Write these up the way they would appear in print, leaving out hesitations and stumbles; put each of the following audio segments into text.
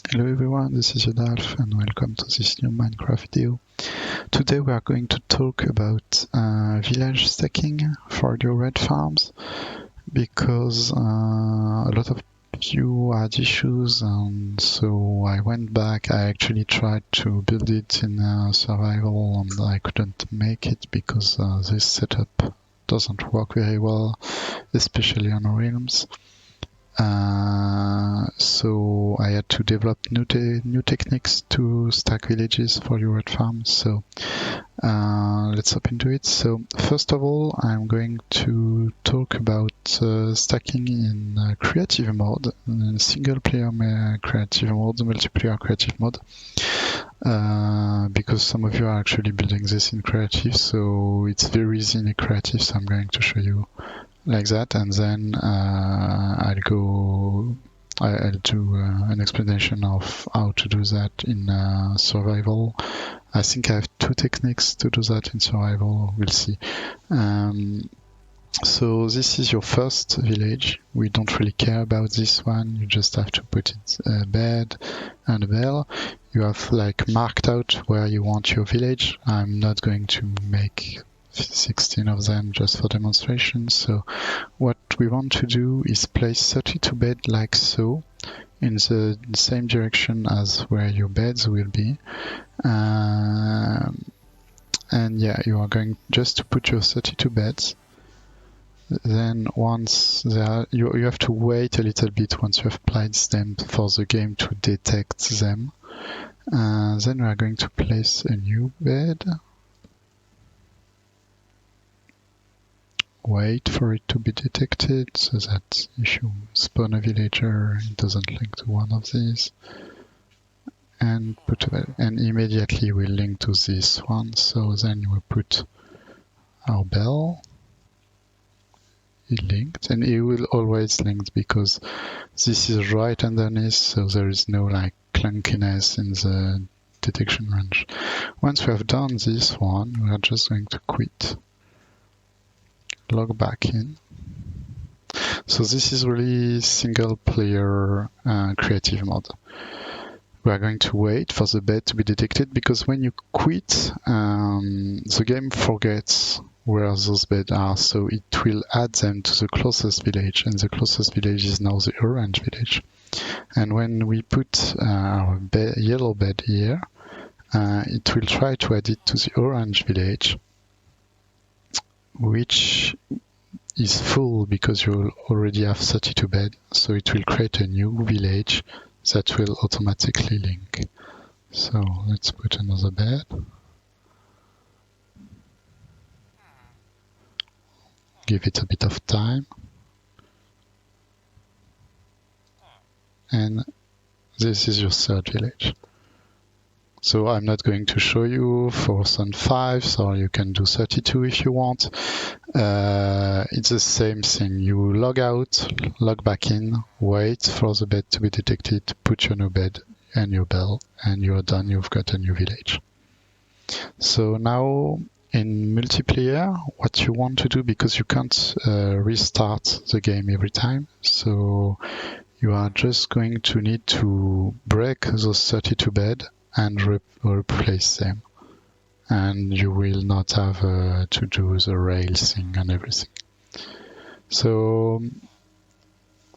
Hello everyone, this is Yodalf and welcome to this new Minecraft video. Today we are going to talk about village stacking for your red farms because a lot of you had issues, and so I went back. I actually tried to build it in survival and I couldn't make it because this setup doesn't work very well, especially on realms. So I had to develop new techniques to stack villages for your red farms. So let's hop into it. So first of all, I'm going to talk about stacking in creative mode, in single player creative mode, multiplayer creative mode. Because some of you are actually building this in creative, so it's very easy in creative. So I'm going to show you like that, and then I'll do an explanation of how to do that in survival. I think I have two techniques to do that in survival. We'll see. So this is your first village. We don't really care about this one. You just have to put it a bed and a bell. You have like marked out where you want your village. I'm not going to make 16 of them just for demonstration. So what we want to do is place 32 beds like so in the same direction as where your beds will be. And yeah, you are going just to put your 32 beds. Then once you have to wait a little bit once you have placed them for the game to detect them. Then we are going to place a new bed. Wait for it to be detected so that if you spawn a villager, it doesn't link to one of these. And and immediately we link to this one. So then we put our bell. It linked, and it will always link because this is right underneath, so there is no like clunkiness in the detection range. Once we have done this one, we are just going to quit. Log back in. So this is really single player creative mode. We are going to wait for the bed to be detected because when you quit, the game forgets where those beds are, so it will add them to the closest village, and the closest village is now the orange village. And when we put our yellow bed here, it will try to add it to the orange village, which is full because you already have 32 beds, so it will create a new village that will automatically link. So let's put another bed. Give it a bit of time. And this is your third village. So I'm not going to show you 4s and 5s, or you can do 32 if you want. It's the same thing. You log out, log back in, wait for the bed to be detected, put your new bed and your bell, and you're done. You've got a new village. So now in multiplayer, what you want to do, because you can't restart the game every time, so you are just going to need to break those 32 beds and replace them, and you will not have to do the rails thing and everything. So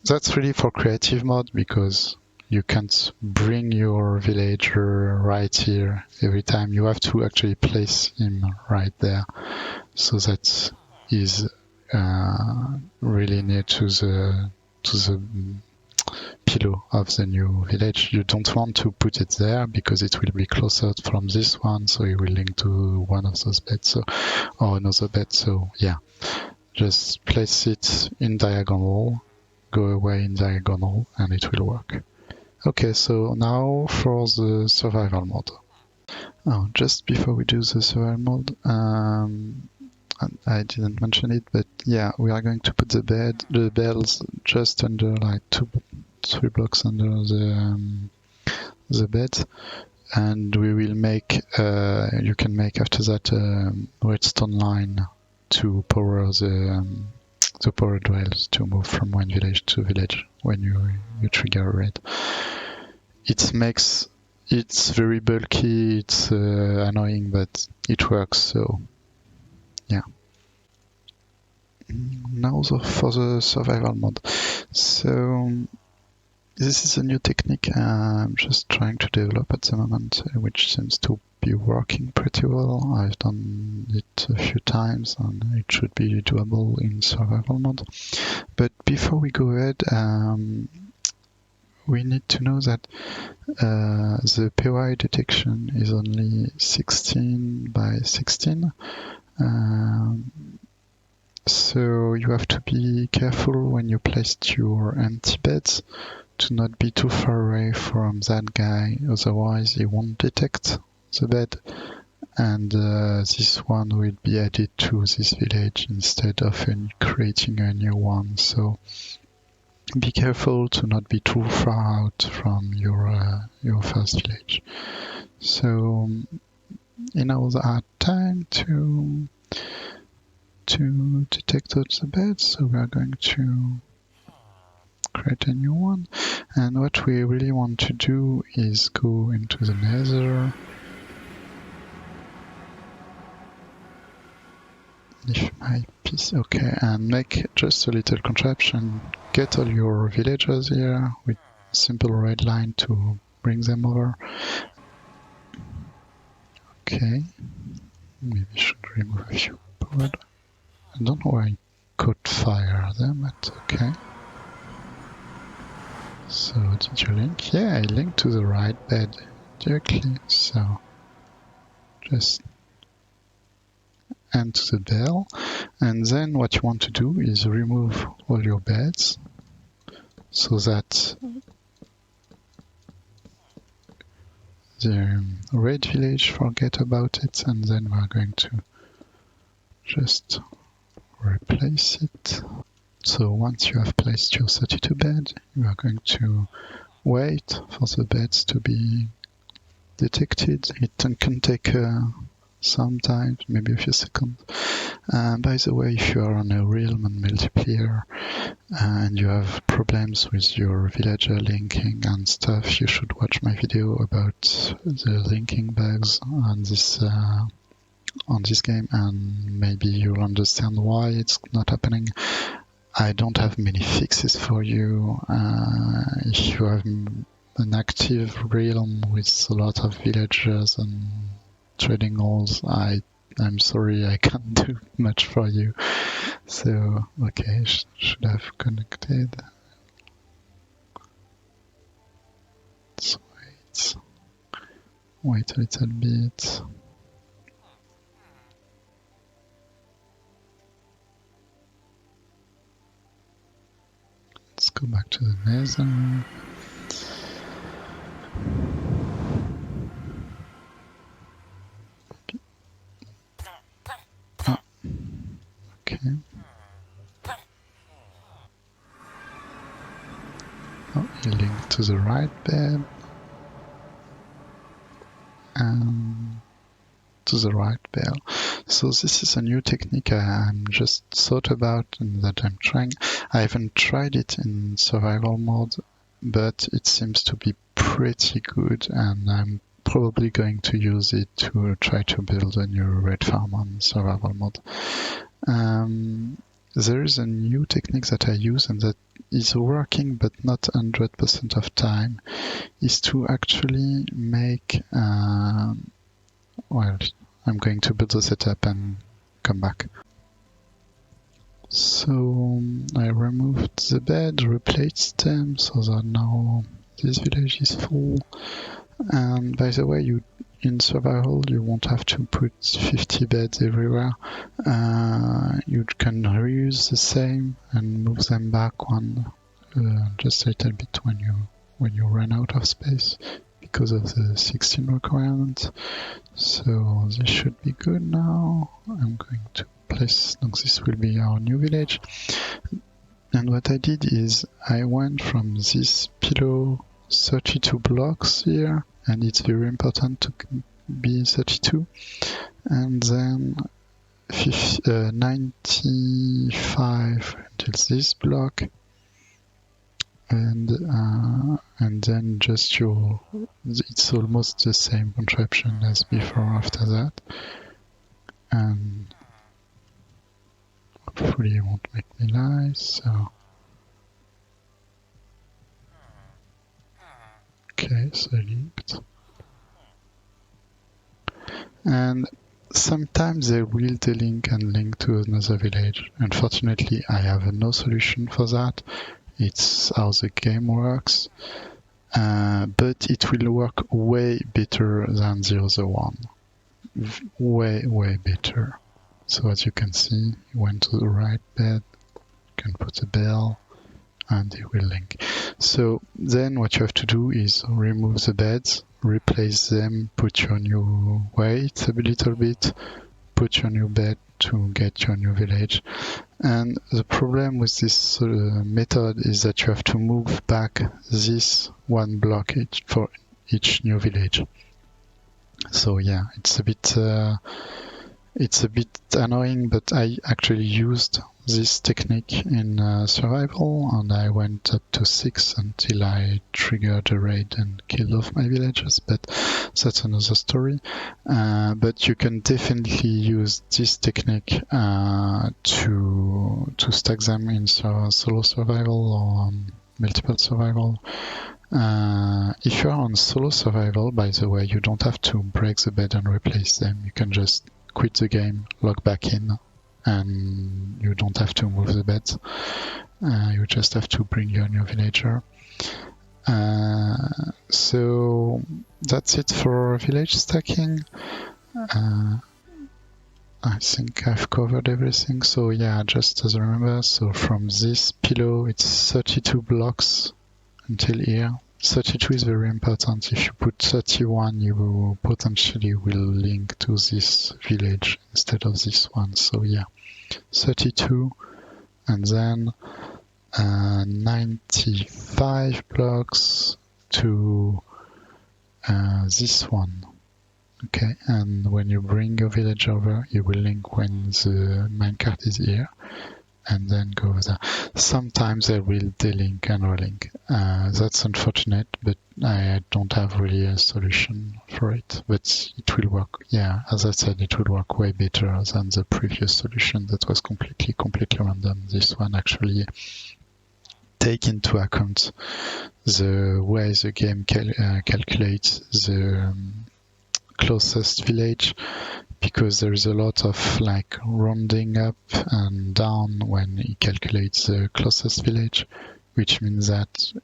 that's really for creative mode, because you can't bring your villager right here every time. You have to actually place him right there, so that is really near to the pillow of the new village. You don't want to put it there because it will be closer from this one, so it will link to one of those beds, or another bed. So yeah, just place it in diagonal, go away in diagonal, and it will work. Okay, so now for the survival mode. Just before we do the survival mode, I didn't mention it, but yeah, we are going to put the bells just under, like 2-3 blocks under the bed, and we will make you can make after that a redstone line to power the power rails to move from one village to village when you trigger red. it's very bulky, it's annoying, but it works, so yeah. Now for the survival mode. So this is a new technique I'm just trying to develop at the moment, which seems to be working pretty well. I've done it a few times and it should be doable in survival mode. But before we go ahead, we need to know that the POI detection is only 16 by 16. So you have to be careful when you place your empty beds to not be too far away from that guy, otherwise he won't detect the bed, and this one will be added to this village instead of creating a new one. So be careful to not be too far out from your first village. So now our time to detect the beds, so we are going to create a new one, and what we really want to do is go into the Nether. If my piece, okay, and make just a little contraption. Get all your villagers here with a simple red line to bring them over. Okay, maybe I should remove a few wood. I don't know why I caught fire there, but okay. So did you link? Yeah, I linked to the right bed directly, so just and to the bell, and then what you want to do is remove all your beds so that the red village forget about it, and then we're going to just replace it. So once you have placed your 32 bed, you are going to wait for the beds to be detected. It can take some time, maybe a few seconds. By the way, if you are on a realm and multiplayer and you have problems with your villager linking and stuff, you should watch my video about the linking bugs on this game, and maybe you'll understand why it's not happening. I don't have many fixes for you. If you have an active realm with a lot of villagers and trading halls, I'm sorry, I can't do much for you. So, okay, should have connected. Let's wait a little bit. Let's go back to the Nether. Okay. Oh, you link to the right bed and to the right bell. So this is a new technique I'm just thought about and that I'm trying. I haven't tried it in survival mode, but it seems to be pretty good, and I'm probably going to use it to try to build a new red farm on survival mode. There is a new technique that I use and that is working but not 100% of time, is to actually make well, I'm going to build the setup and come back. So I removed the bed, replaced them so that now this village is full. And by the way, in survival you won't have to put 50 beds everywhere. You can reuse the same and move them back one just a little bit when you run out of space because of the 16 requirement. So this should be good now. I'm going to place, this will be our new village. And what I did is I went from this below 32 blocks here, and it's very important to be 32, and then 95 until this block, and then just it's almost the same contraption as before after that, and hopefully it won't make me lie. So okay, so linked, and sometimes they will delink and link to another village. Unfortunately, I have no solution for that. It's how the game works. But it will work way better than the other one. Way better. So as you can see, you went to the right bed, you can put a bell, and it will link. So then what you have to do is remove the beds, replace them, put your new weight a little bit, put your new bed to get your new village. And the problem with this method is that you have to move back this one block for each new village. So yeah, it's a bit annoying, but I actually used this technique in survival, and I went up to 6 until I triggered a raid and killed off my villagers, but that's another story. But you can definitely use this technique to stack them in solo survival or multiple survival. If you're on solo survival, by the way, you don't have to break the bed and replace them. You can just quit the game, log back in, and you don't have to move the beds. You just have to bring your new villager. So that's it for village stacking. I think I've covered everything. So yeah, just as a reminder, so from this pillow, it's 32 blocks until here. 32 is very important. If you put 31, you potentially will link to this village instead of this one. So yeah, 32, and then 95 blocks to this one. Okay, and when you bring your village over, you will link when the minecart is here, and then go over there. Sometimes they will delink and relink. That's unfortunate, but I don't have really a solution for it. But it will work. Yeah, as I said, it will work way better than the previous solution that was completely random. This one actually take into account the way the game calculates the closest village, because there is a lot of like rounding up and down when it calculates the closest village, which means that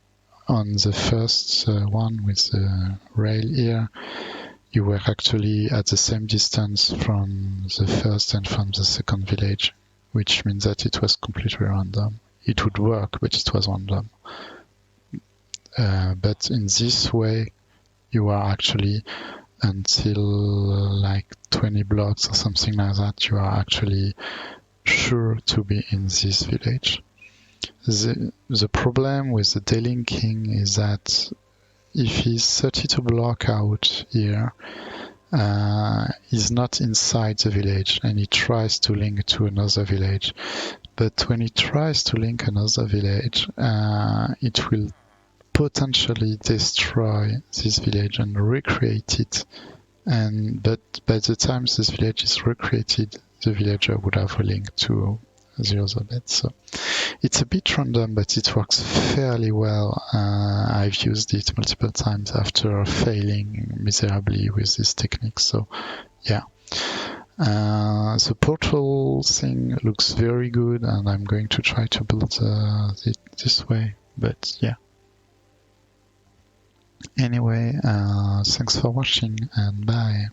on the first one with the rail here, you were actually at the same distance from the first and from the second village, which means that it was completely random. It would work, but it was random. But in this way, you are actually until like 20 blocks or something like that, you are actually sure to be in this village. The problem with the delinking is that if he's 32 block out here, he's not inside the village and he tries to link to another village. But when he tries to link another village, it will potentially destroy this village and recreate it. But by the time this village is recreated, the villager would have linked to the other bed. So it's a bit random, but it works fairly well. I've used it multiple times after failing miserably with this technique. So yeah. The portal thing looks very good, and I'm going to try to build it this way. But yeah. Anyway, thanks for watching, and bye.